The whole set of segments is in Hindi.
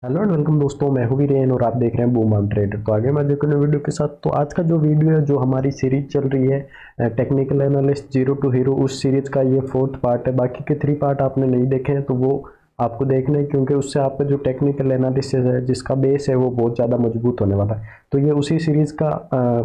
हेलो एंड वेलकम दोस्तों, मैं हूं वीरेन और आप देख रहे हैं बूम आर्म ट्रेडर। तो आगे मैं देखने वीडियो के साथ। तो आज का जो वीडियो है, जो हमारी सीरीज चल रही है technical analyst zero to hero, उस सीरीज का ये 4th पार्ट है। बाकी के 3 पार्ट आपने नहीं देखे हैं तो वो आपको देखने हैं, क्योंकि उससे आपका जो टेक्निकल एनालिसिस है, जिसका बेस है, वो बहुत ज़्यादा मजबूत होने वाला है। तो ये उसी सीरीज़ का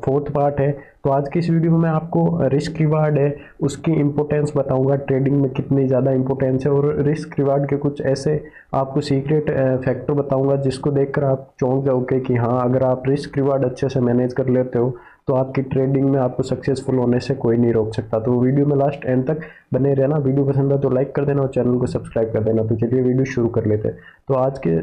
4th पार्ट है। तो आज की इस वीडियो में मैं आपको रिस्क रिवार्ड है उसकी इम्पोर्टेंस बताऊंगा, ट्रेडिंग में कितनी ज़्यादा इम्पोर्टेंस है, और रिस्क रिवार्ड के कुछ ऐसे आपको सीक्रेट फैक्टर बताऊंगा जिसको देखकर आप चौंक जाओगे कि हाँ, अगर आप रिस्क रिवार्ड अच्छे से मैनेज कर लेते हो तो आपकी ट्रेडिंग में आपको सक्सेसफुल होने से कोई नहीं रोक सकता। तो वीडियो में लास्ट एंड तक बने रहना। वीडियो पसंद है तो लाइक कर देना और चैनल को सब्सक्राइब कर देना। तो चलिए वीडियो शुरू कर लेते हैं। तो आज के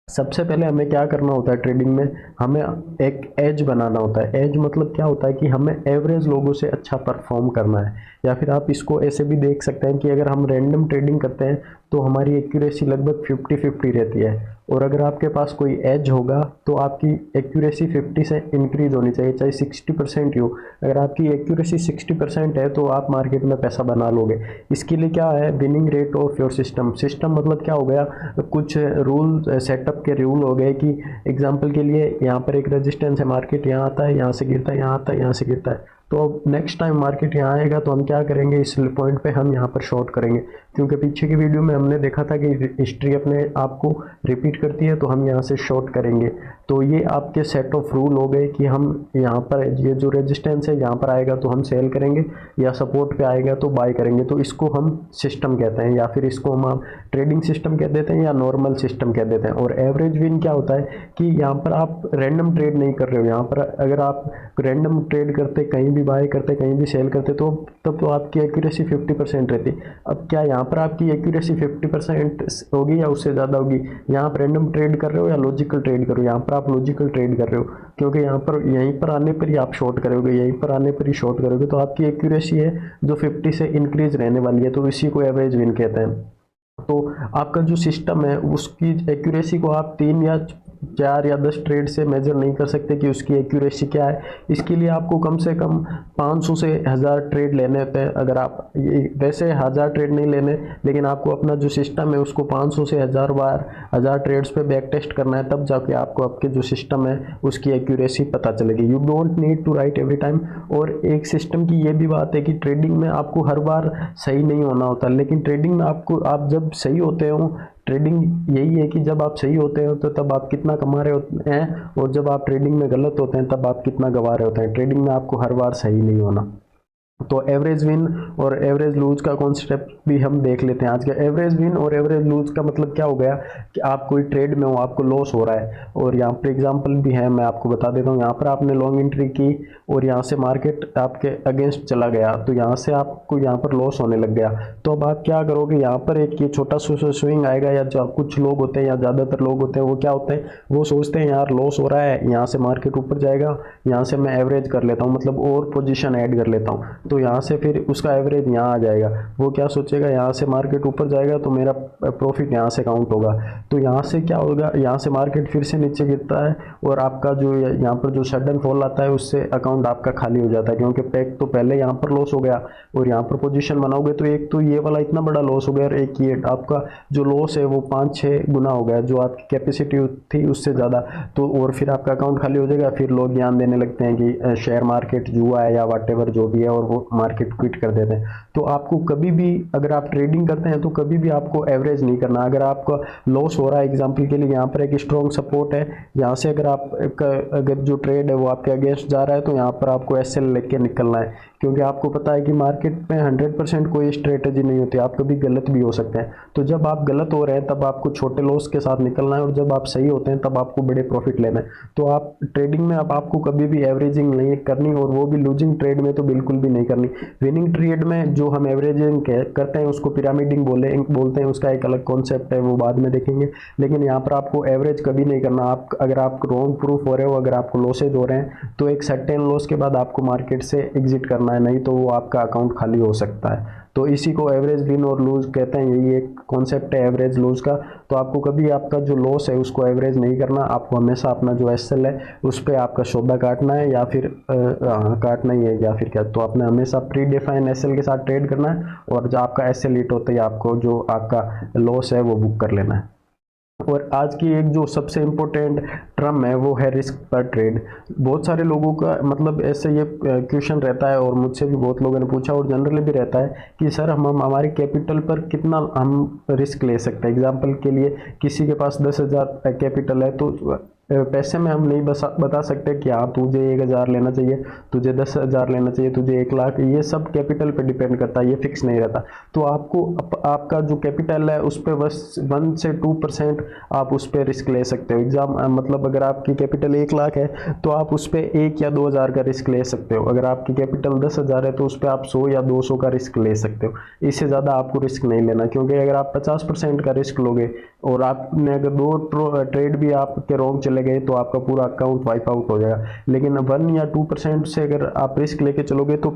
सबसे पहले हमें क्या करना होता है ट्रेडिंग में, हमें एक एज बनाना होता है। एज मतलब क्या होता है कि हमें एवरेज लोगों से अच्छा परफॉर्म करना है, या फिर आप इसको ऐसे भी देख सकते हैं कि अगर हम रैंडम ट्रेडिंग करते हैं तो हमारी एक्यूरेसी लगभग 50-50 रहती है, और अगर आपके पास कोई एज होगा तो आपकी एक्यूरेसी 50 से इंक्रीज होनी चाहिए, चाहे 60% ही हो। अगर आपकी एक्यूरेसी 60% है तो आप मार्केट में पैसा बना लोगे। इसके लिए क्या है, winning rate of your system. System मतलब क्या हो गया, कुछ रूल सेटअप के रूल हो गए कि एग्जांपल के लिए यहाँ पर एक रेजिस्टेंस है, मार्केट यहाँ आता है, यहाँ से गिरता है, यहाँ आता है, यहाँ से गिरता है। तो अब नेक्स्ट टाइम मार्केट यहाँ आएगा तो हम क्या करेंगे, इस पॉइंट पे हम यहाँ पर शॉर्ट करेंगे, क्योंकि पीछे की वीडियो में हमने देखा था कि हिस्ट्री अपने आप को रिपीट करती है, तो हम यहाँ से शॉर्ट करेंगे। तो ये आपके सेट ऑफ रूल हो गए कि हम यहाँ पर ये जो रेजिस्टेंस है यहाँ पर आएगा तो हम सेल करेंगे, या सपोर्ट पे आएगा तो बाय करेंगे। तो इसको हम सिस्टम कहते हैं, या फिर इसको हम ट्रेडिंग सिस्टम कह देते हैं, या नॉर्मल सिस्टम कह देते हैं। और एवरेज विन क्या होता है कि यहाँ पर आप रैंडम ट्रेड नहीं कर रहे हो। यहाँ पर अगर आप रैंडम ट्रेड करते, कहीं भी बाय करते, कहीं भी सेल करते, तो तब तो आपकी एक्यूरेसी 50% रहती। अब क्या यहाँ पर आपकी एक्यूरेसी 50% होगी या उससे ज़्यादा होगी? यहाँ पर रैंडम ट्रेड कर रहे हो या लॉजिकल ट्रेड कर रहे हो? यहाँ पर आप लॉजिकल ट्रेड कर रहे हो, क्योंकि यहाँ पर यहीं पर आने पर ही आप शॉर्ट करोगे, यहीं पर आने पर ही शॉर्ट करोगे, तो आपकी एक्यूरेसी है जो 50 से इंक्रीज रहने वाली है। तो इसी को एवरेज विन कहते हैं। तो आपका जो सिस्टम है उसकी एक्यूरेसी को आप 3 या 4 या 10 ट्रेड से मेजर नहीं कर सकते कि उसकी एक्यूरेसी क्या है। इसके लिए आपको कम से कम 500 से 1000 ट्रेड लेने होते हैं। अगर आप वैसे 1000 ट्रेड नहीं लेने, लेकिन आपको अपना जो सिस्टम है उसको 500 से 1000 बार 1000 ट्रेड्स पे बैक टेस्ट करना है, तब जाके आपको आपके जो सिस्टम है उसकी एक्यूरेसी पता चलेगी। You don't need to write every time. और एक सिस्टम की ये भी बात है कि ट्रेडिंग में आपको हर बार सही नहीं होना होता, लेकिन ट्रेडिंग में आपको, आप जब सही होते हो, ट्रेडिंग यही है कि जब आप सही होते हो तो तब आप कितना कमा रहे होते हैं, और जब आप ट्रेडिंग में गलत होते हैं तब आप कितना गंवा रहे होते हैं। ट्रेडिंग में आपको हर बार सही नहीं होना। तो एवरेज विन और एवरेज लूज का कॉन्सेप्ट भी हम देख लेते हैं आज का। एवरेज विन और एवरेज लूज का मतलब क्या हो गया कि आप कोई ट्रेड में हो, आपको लॉस हो रहा है, और यहाँ पर एग्जांपल भी है, मैं आपको बता देता हूँ। यहाँ पर आपने लॉन्ग एंट्री की और यहाँ से मार्केट आपके अगेंस्ट चला गया, तो यहाँ से आपको यहाँ पर लॉस होने लग गया। तो अब आप क्या करोगे, यहाँ पर एक ये छोटा सा स्विंग आएगा, या जो कुछ लोग होते हैं या ज़्यादातर लोग होते हैं वो क्या होते हैं, वो सोचते हैं यार लॉस हो रहा है, यहाँ से मार्केट ऊपर जाएगा, यहाँ से मैं एवरेज कर लेता हूँ, मतलब और पोजीशन ऐड कर लेता हूँ, तो यहाँ से फिर उसका एवरेज यहाँ आ जाएगा। वो क्या सोचेगा, यहाँ से मार्केट ऊपर जाएगा तो मेरा प्रॉफिट यहाँ से काउंट होगा। तो यहाँ से क्या होगा, यहाँ से मार्केट फिर से नीचे गिरता है, और आपका जो यहाँ पर जो सडन फॉल आता है उससे अकाउंट आपका खाली हो जाता है, क्योंकि पैक तो पहले यहाँ पर लॉस हो गया, और यहाँ पर पोजीशन बनाओगे तो एक तो ये वाला इतना बड़ा लॉस हो गया, और एक ये आपका जो लॉस है वो 5-6 गुना हो गया, जो आपकी कैपेसिटी थी उससे ज़्यादा। तो और फिर आपका अकाउंट खाली हो जाएगा। फिर लोग ज्ञान देने लगते हैं कि शेयर मार्केट जुआ है या वॉटेवर जो भी है, और वो मार्केट क्विट कर देते हैं। तो आपको कभी भी, अगर आप ट्रेडिंग करते हैं तो कभी भी आपको एवरेज नहीं करना। अगर आपका लॉस हो रहा है, एग्जांपल के लिए यहाँ पर एक स्ट्रॉन्ग सपोर्ट है, यहाँ से अगर जो ट्रेड है वो आपके अगेंस्ट जा रहा है, तो यहाँ पर आपको एसएल लेके निकलना है, क्योंकि आपको पता है कि मार्केट में 100% कोई स्ट्रेटेजी नहीं होती, आप कभी गलत भी हो सकते हैं। तो जब आप गलत हो रहे हैं तब आपको छोटे लॉस के साथ निकलना है, और जब आप सही होते हैं तब आपको बड़े प्रॉफिट लेना है। तो आप ट्रेडिंग में, अब आपको कभी भी एवरेजिंग नहीं करनी, और वो भी लूजिंग ट्रेड में तो बिल्कुल भी नहीं करनी। विनिंग ट्रेड में जो हम एवरेजिंग करते हैं उसको पिरामिडिंग बोलते हैं, उसका एक अलग कॉन्सेप्ट है, वो बाद में देखेंगे। लेकिन यहाँ पर आपको एवरेज कभी नहीं करना। आप अगर आप रॉन्ग प्रूफ हो रहे हो, अगर आपको लॉसेज हो रहे हैं, तो एक सर्टेन लॉस के बाद आपको मार्केट से एग्जिट करना है, नहीं तो वो आपका अकाउंट खाली हो सकता है। तो इसी को एवरेज विन और लूज कहते हैं, यही एक कॉन्सेप्ट है एवरेज लूज का। तो आपको कभी आपका जो लॉस है उसको एवरेज नहीं करना, आपको हमेशा अपना जो एसएल है उस पर आपका सौदा काटना है, या फिर काटना ही है, या फिर क्या, तो आपने हमेशा प्री डिफाइन एसएल के साथ ट्रेड करना है, और जो आपका एसएल हिट होता है आपको जो आपका लॉस है वो बुक कर लेना है। और आज की एक जो सबसे इम्पोर्टेंट टर्म है वो है रिस्क पर ट्रेड। बहुत सारे लोगों का मतलब ऐसे ये क्वेश्चन रहता है और मुझसे भी बहुत लोगों ने पूछा और जनरली भी रहता है कि सर हम हमारे कैपिटल पर कितना हम रिस्क ले सकते हैं। एग्जांपल के लिए किसी के पास 10,000 कैपिटल है तो पैसे में हम नहीं बता सकते कि हाँ तुझे 1,000 लेना चाहिए, तुझे 10,000 लेना चाहिए, तुझे 1,00,000। ये सब कैपिटल पे डिपेंड करता है, ये फिक्स नहीं रहता। तो आपको आपका जो कैपिटल है उस पर बस 1 से 2% आप उस पर रिस्क ले सकते हो। मतलब अगर आपकी कैपिटल 1,00,000 है तो आप उस पर 1 या 2,000 का रिस्क ले सकते हो। अगर आपकी कैपिटल 10,000 है तो उस पर आप 100 या 200 का रिस्क ले सकते हो। इससे ज़्यादा आपको रिस्क नहीं लेना, क्योंकि अगर आप 50% का रिस्क लोगे और आपने अगर 2 ट्रेड भी आपके रॉन्ग चले गए तो आपका पूरा अकाउंट वाइप आउट हो जाएगा। लेकिन 1 या 2% से अगर आप रिस्क लेके चलोगे तो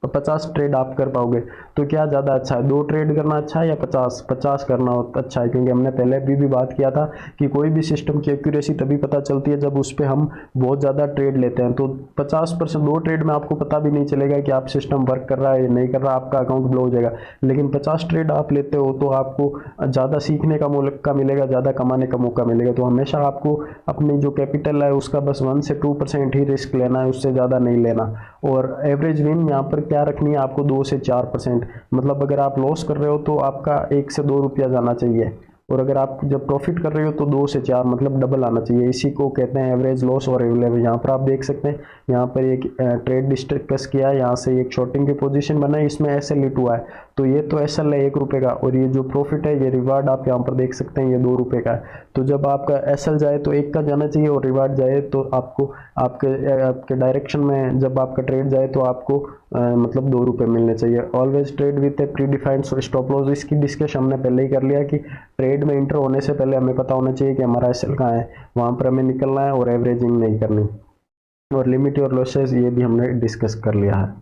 50 ट्रेड आप कर पाओगे। तो क्या ज़्यादा अच्छा है, 2 ट्रेड करना अच्छा है या 50 करना अच्छा है? क्योंकि हमने पहले भी बात किया था कि कोई भी सिस्टम की एक्यूरेसी तभी पता चलती है जब उस पर हम बहुत ज़्यादा ट्रेड लेते हैं। तो 50% 2 ट्रेड में आपको पता भी नहीं चलेगा कि आप सिस्टम वर्क कर रहा है या नहीं कर रहा, आपका अकाउंट ब्लो हो जाएगा। लेकिन 50 ट्रेड आप लेते हो तो आपको ज़्यादा सीखने का मौका मिलेगा, ज़्यादा कमाने का मौका मिलेगा। तो हमेशा आपको अपनी जो कैपिटल है उसका बस 1 से 2% ही रिस्क लेना है, उससे ज़्यादा नहीं लेना। और एवरेज विन यहाँ पर क्या रखनी है आपको, 2 से 4%। मतलब अगर आप लॉस कर रहे हो तो आपका 1 से 2 रुपया जाना चाहिए, और अगर आप जब प्रॉफिट कर रहे हो तो 2 से 4 मतलब डबल आना चाहिए। इसी को कहते हैं एवरेज लॉस और एवरेज। यहाँ पर आप देख सकते हैं, यहाँ पर एक ट्रेड डिस्कस किया है, यहाँ से एक शॉर्टिंग की पोजीशन बनाई, इसमें एसएल हिट हुआ है। तो ये तो एसएल है 1 रुपये का, और ये जो प्रॉफिट है ये रिवार्ड आप यहाँ पर देख सकते हैं ये 2 रुपये का है। तो जब आपका एसएल जाए तो 1 का जाना चाहिए और रिवार्ड जाए तो आपको आपके डायरेक्शन में जब आपका ट्रेड जाए तो आपको मतलब 2 रुपये मिलने चाहिए। Always trade with A pre defined stop loss. इसकी डिस्कशन हमने पहले ही कर लिया कि ट्रेड में इंटर होने से पहले हमें पता होना चाहिए कि हमारा एसएल कहाँ है, वहाँ पर हमें निकलना है और एवरेजिंग नहीं करनी। और लिमिट और लॉसेस ये भी हमने डिस्कस कर लिया है।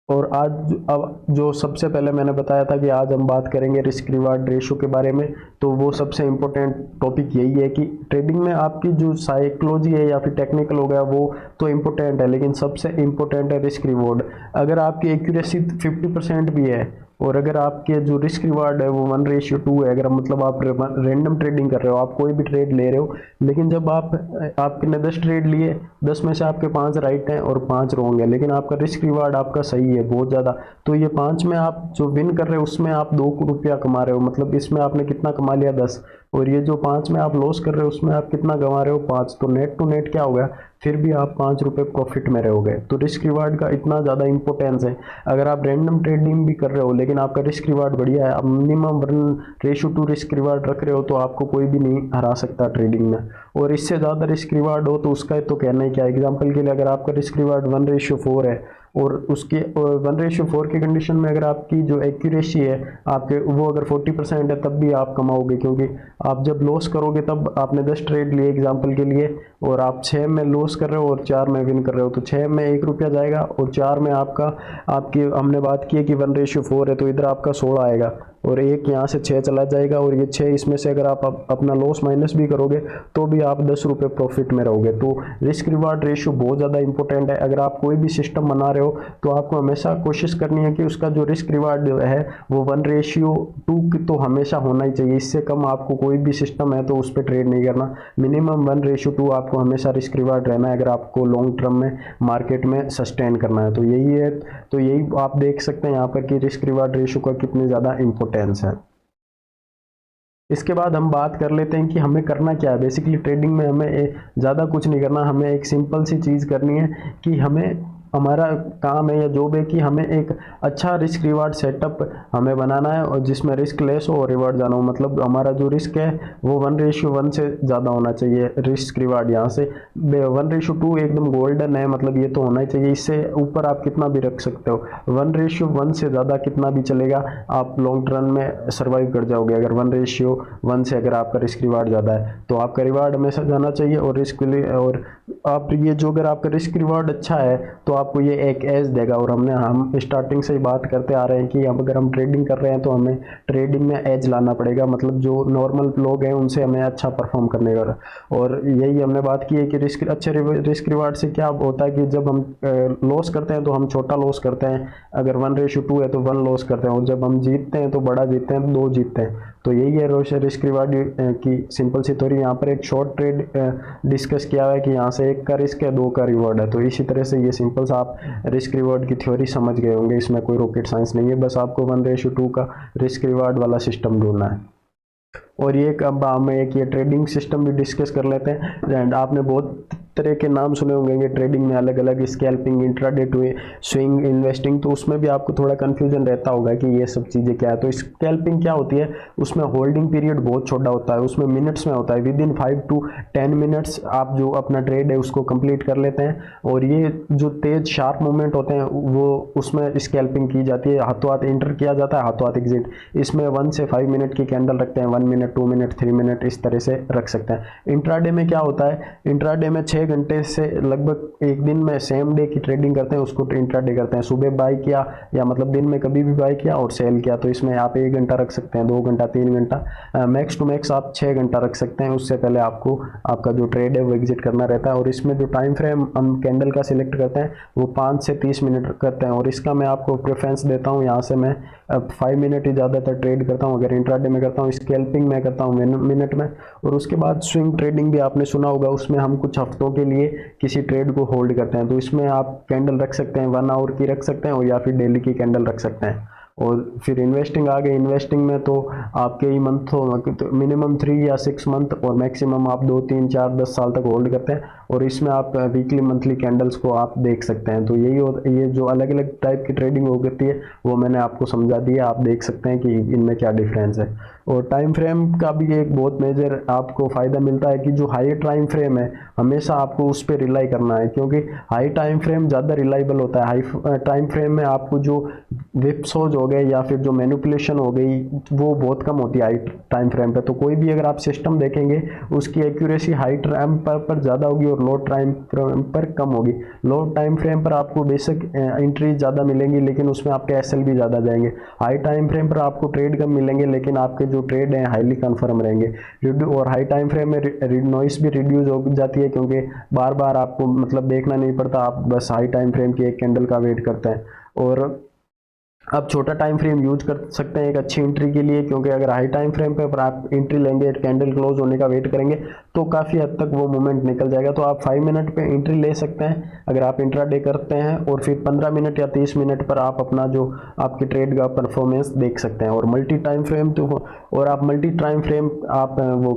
और आज अब जो सबसे पहले मैंने बताया था कि आज हम बात करेंगे रिस्क रिवार्ड रेशो के बारे में, तो वो सबसे इम्पोर्टेंट टॉपिक यही है कि ट्रेडिंग में आपकी जो साइकोलॉजी है या फिर टेक्निकल हो गया वो तो इम्पोर्टेंट है, लेकिन सबसे इम्पोर्टेंट है रिस्क रिवॉर्ड। अगर आपकी एक्यूरेसी 50% भी है और अगर आपके जो रिस्क रिवार्ड है वो 1:2 है, अगर मतलब आप रैंडम ट्रेडिंग कर रहे हो, आप कोई भी ट्रेड ले रहे हो, लेकिन जब आपने 10 ट्रेड लिए, 10 में से आपके 5 राइट हैं और 5 रॉन्ग है, लेकिन आपका रिस्क रिवार्ड आपका सही है बहुत ज़्यादा, तो ये 5 में आप जो विन कर रहे हो उसमें आप 2 रुपया कमा रहे हो। मतलब इसमें आपने कितना कमा लिया, 10। और ये जो 5 में आप लॉस कर रहे हो उसमें आप कितना कमा रहे हो, 5। तो नेट टू नेट क्या हो गया, फिर भी आप 5 रुपये प्रॉफिट में रहोगे। तो रिस्क रिवार्ड का इतना ज़्यादा इंपॉर्टेंस है। अगर आप रैंडम ट्रेडिंग भी कर रहे हो लेकिन आपका रिस्क रिवार्ड बढ़िया है, आप मिनिमम 1:2 रिस्क रिवार्ड रख रहे हो, तो आपको कोई भी नहीं हरा सकता ट्रेडिंग में। और इससे ज़्यादा रिस्क रिवार्ड हो तो उसका तो कहना ही क्या। एग्जाम्पल के लिए अगर आपका रिस्क रिवार्ड 1:4 है और उसके 1:4 की कंडीशन में अगर आपकी जो एक्यूरेसी है आपके वो अगर 40% है तब भी आप कमाओगे, क्योंकि आप जब लॉस करोगे तब आपने 10 ट्रेड लिए एग्जांपल के लिए और आप 6 में लॉस कर रहे हो और 4 में विन कर रहे हो, तो 6 में 1 रुपया जाएगा और 4 में आपकी हमने बात की है कि 1:4 है तो इधर आपका 16 आएगा और 1 यहाँ से 6 चला जाएगा और ये 6 इसमें से अगर आप अपना लॉस माइनस भी करोगे तो भी आप 10 रुपये प्रॉफिट में रहोगे। तो रिस्क रिवार्ड रेशियो बहुत ज़्यादा इंपॉर्टेंट है। अगर आप कोई भी सिस्टम बना रहे हो तो आपको हमेशा कोशिश करनी है कि उसका जो रिस्क रिवार्ड है वो 1:2 तो हमेशा होना ही चाहिए। इससे कम आपको कोई भी सिस्टम है तो उस पर ट्रेड नहीं करना। मिनिमम 1:2 आपको हमेशा रिस्क रिवार्ड रहना है अगर आपको लॉन्ग टर्म में मार्केट में सस्टेन करना है। तो यही है, तो यही आप देख सकते हैं यहाँ पर कि रिस्क रिवार्ड रेशियो का कितनी ज़्यादा इंपॉर्टेंस है। इसके बाद हम बात कर लेते हैं कि हमें करना क्या है। बेसिकली ट्रेडिंग में हमें ज़्यादा कुछ नहीं करना, हमें एक सिंपल सी चीज़ करनी है कि हमारा काम है या जॉब है कि हमें एक अच्छा रिस्क रिवार्ड सेटअप हमें बनाना है और जिसमें रिस्क लेस हो और रिवार्ड ज़्यादा हो। मतलब हमारा जो रिस्क है वो 1:1 से ज़्यादा होना चाहिए रिस्क रिवार्ड। यहाँ से 1:2 एकदम गोल्डन है, मतलब ये तो होना ही चाहिए। इससे ऊपर आप कितना भी रख सकते हो, 1:1 से ज़्यादा कितना भी चलेगा, आप लॉन्ग रन में सर्वाइव कर जाओगे। अगर 1:1 से अगर आपका रिस्क रिवार्ड ज़्यादा है तो आपका रिवार्ड हमेशा जाना चाहिए और रिस्क और आप ये जो अगर आपका रिस्क रिवार्ड अच्छा है तो आपको ये एक एज देगा। और हम स्टार्टिंग से ही बात करते आ रहे हैं कि अब अगर हम ट्रेडिंग कर रहे हैं तो हमें ट्रेडिंग में एज लाना पड़ेगा, मतलब जो नॉर्मल लोग हैं उनसे हमें अच्छा परफॉर्म करने का। और यही हमने बात की है कि अच्छे रिस्क रिवार्ड से क्या होता है कि जब हम लॉस करते हैं तो हम छोटा लॉस करते हैं, अगर 1:2 है तो 1 लॉस करते हैं, और जब हम जीतते हैं तो बड़ा जीतते हैं, 2 जीतते हैं। तो यही है रिस्क रिवार्ड की सिंपल सी थ्योरी। यहाँ पर एक शॉर्ट ट्रेड डिस्कस किया हुआ है कि यहाँ से 1 का रिस्क है, 2 का रिवॉर्ड है। तो इसी तरह से ये सिंपल सा आप रिस्क रिवॉर्ड की थ्योरी समझ गए होंगे, इसमें कोई रॉकेट साइंस नहीं है, बस आपको 1:2 का रिस्क रिवार्ड वाला सिस्टम ढूंढना है। और ये अब हम एक ये ट्रेडिंग सिस्टम भी डिस्कस कर लेते हैं। एंड आपने बहुत तरह के नाम सुने होंगे ट्रेडिंग में, अलग अलग scalping, intraday to swing, investing, तो उसमें भी आपको थोड़ा कन्फ्यूजन रहता होगा कि ये सब चीज़ें क्या है। तो स्कैल्पिंग क्या होती है, उसमें होल्डिंग पीरियड बहुत छोटा होता है, उसमें मिनट्स में होता है, विद इन 5 to 10 मिनट्स आप जो अपना ट्रेड है उसको कंप्लीट कर लेते हैं। और ये जो तेज शार्प मूवमेंट होते हैं वो उसमें स्कैल्पिंग की जाती है, हाथों हाथ इंटर किया जाता है, हाथों हाथ एग्जिट। इसमें 1 से 5 मिनट की कैंडल रखते हैं, 1 मिनट, 2 मिनट, 3 मिनट, इस तरह से रख सकते हैं। इंट्राडे में क्या होता है, इंट्राडे में 6 घंटे से लगभग एक दिन में सेम डे की ट्रेडिंग करते हैं, उसको इंट्राडे करते हैं। सुबह बाय किया या मतलब दिन में कभी भी बाय किया और सेल किया, तो इसमें आप 1 घंटा रख सकते हैं, 2 घंटा, 3 घंटा, मैक्स टू मैक्स आप 6 घंटा रख सकते हैं। उससे पहले आपको आपका जो ट्रेड है वो एग्जिट करना रहता है। और इसमें जो टाइम फ्रेम हम कैंडल का सिलेक्ट करते हैं वो 5 से 30 मिनट करते हैं। और इसका मैं आपको प्रेफरेंस देता हूँ, यहाँ से मैं 5 मिनट ही ज़्यादातर ट्रेड करता हूँ अगर इंट्राडे में करता हूँ। स्कैल्पिंग में करता हूँ मिनट में। और उसके बाद स्विंग ट्रेडिंग भी आपने सुना होगा, उसमें हम कुछ हफ्तों के लिए किसी ट्रेड को होल्ड करते हैं। तो इसमें आप कैंडल रख सकते हैं, 1 आवर की रख सकते हैं और या फिर डेली की कैंडल रख सकते हैं। और फिर इन्वेस्टिंग आ गई। इन्वेस्टिंग में तो आपके ही मंथ हो, तो मिनिमम 3 या 6 मंथ और मैक्सिमम आप 2, 3, 4, 10 साल तक होल्ड करते हैं। और इसमें आप वीकली मंथली कैंडल्स को आप देख सकते हैं। तो ये जो अलग अलग टाइप की ट्रेडिंग होती है वो मैंने आपको समझा दिया, आप देख सकते हैं कि इनमें क्या डिफरेंस है। और टाइम फ्रेम का भी एक बहुत मेजर आपको फ़ायदा मिलता है कि जो हाई टाइम फ्रेम है हमेशा आपको उस पर रिलाई करना है, क्योंकि हाई टाइम फ्रेम ज़्यादा रिलायबल होता है। हाई टाइम फ्रेम में आपको जो विप्सोज हो गए या फिर जो मैनिपुलेशन हो गई वो बहुत कम होती है हाई टाइम फ्रेम पे। तो कोई भी अगर आप सिस्टम देखेंगे उसकी एक्यूरेसी हाई टाइम पर ज़्यादा होगी और लो टाइम फ्रेम पर कम होगी। लो टाइम फ्रेम पर आपको बेसिक एंट्री ज़्यादा मिलेंगी लेकिन उसमें आपके एसएल भी ज़्यादा जाएंगे। हाई टाइम फ्रेम पर आपको ट्रेड कम मिलेंगे लेकिन आपके जो ट्रेड हैं हाईली कन्फर्म रहेंगे। और हाई टाइम फ्रेम में नॉइस भी रिड्यूस हो जाती है, क्योंकि बार बार आपको मतलब देखना नहीं पड़ता, आप बस हाई टाइम फ्रेम की एक कैंडल का वेट करते हैं। और आप छोटा टाइम फ्रेम यूज कर सकते हैं एक अच्छी एंट्री के लिए, क्योंकि अगर हाई टाइम फ्रेम पे आप एंट्री लेंगे, कैंडल क्लोज होने का वेट करेंगे तो काफ़ी हद तक वो मोमेंट निकल जाएगा। तो आप 5 मिनट पे एंट्री ले सकते हैं अगर आप इंट्राडे करते हैं, और फिर 15 मिनट या 30 मिनट पर आप अपना जो आपके ट्रेड का परफॉर्मेंस देख सकते हैं। और मल्टी टाइम फ्रेम तो और आप मल्टी टाइम फ्रेम आप वो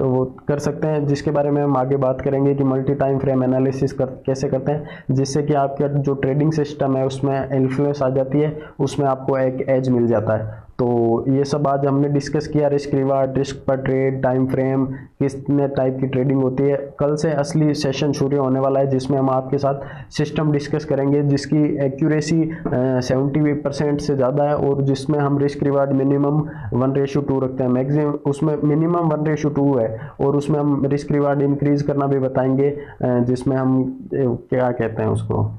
वो कर सकते हैं, जिसके बारे में हम आगे बात करेंगे कि मल्टी टाइम फ्रेम एनालिसिस कैसे करते हैं, जिससे कि आपका जो ट्रेडिंग सिस्टम है उसमें इन्फ्लुएंस आ जाती है, उसमें आपको एक एज मिल जाता है। तो ये सब आज हमने डिस्कस किया, रिस्क रिवार्ड, रिस्क पर ट्रेड, टाइम फ्रेम, कितने टाइप की ट्रेडिंग होती है। कल से असली सेशन शुरू होने वाला है जिसमें हम आपके साथ सिस्टम डिस्कस करेंगे जिसकी एक्यूरेसी 70% से ज़्यादा है, और जिसमें हम रिस्क रिवार्ड मिनिमम 1:2 रखते हैं, मैक्सिमम उसमें मिनिमम 1:2 है, और उसमें हम रिस्क रिवार्ड इंक्रीज करना भी बताएंगे, जिसमें हम क्या कहते हैं उसको,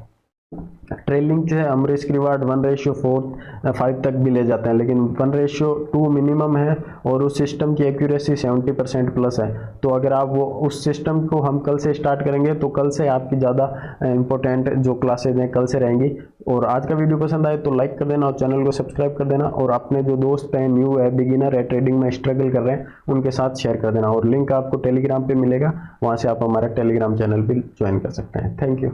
ट्रेलिंग से हम रिस्क रिवार्ड 1:4-5 तक भी ले जाते हैं, लेकिन 1:2 मिनिमम है और उस सिस्टम की एक्यूरेसी 70% प्लस है। तो अगर आप वो उस सिस्टम को हम कल से स्टार्ट करेंगे तो कल से आपकी ज़्यादा इंपॉर्टेंट जो क्लासेज हैं कल से रहेंगी। और आज का वीडियो पसंद आए तो लाइक कर देना और चैनल को सब्सक्राइब कर देना, और अपने जो दोस्त हैं, न्यू है, बिगिनर है, ट्रेडिंग में स्ट्रगल कर रहे हैं, उनके साथ शेयर कर देना। और लिंक आपको टेलीग्राम पे मिलेगा, वहाँ से आप हमारा टेलीग्राम चैनल भी ज्वाइन कर सकते हैं। Thank you.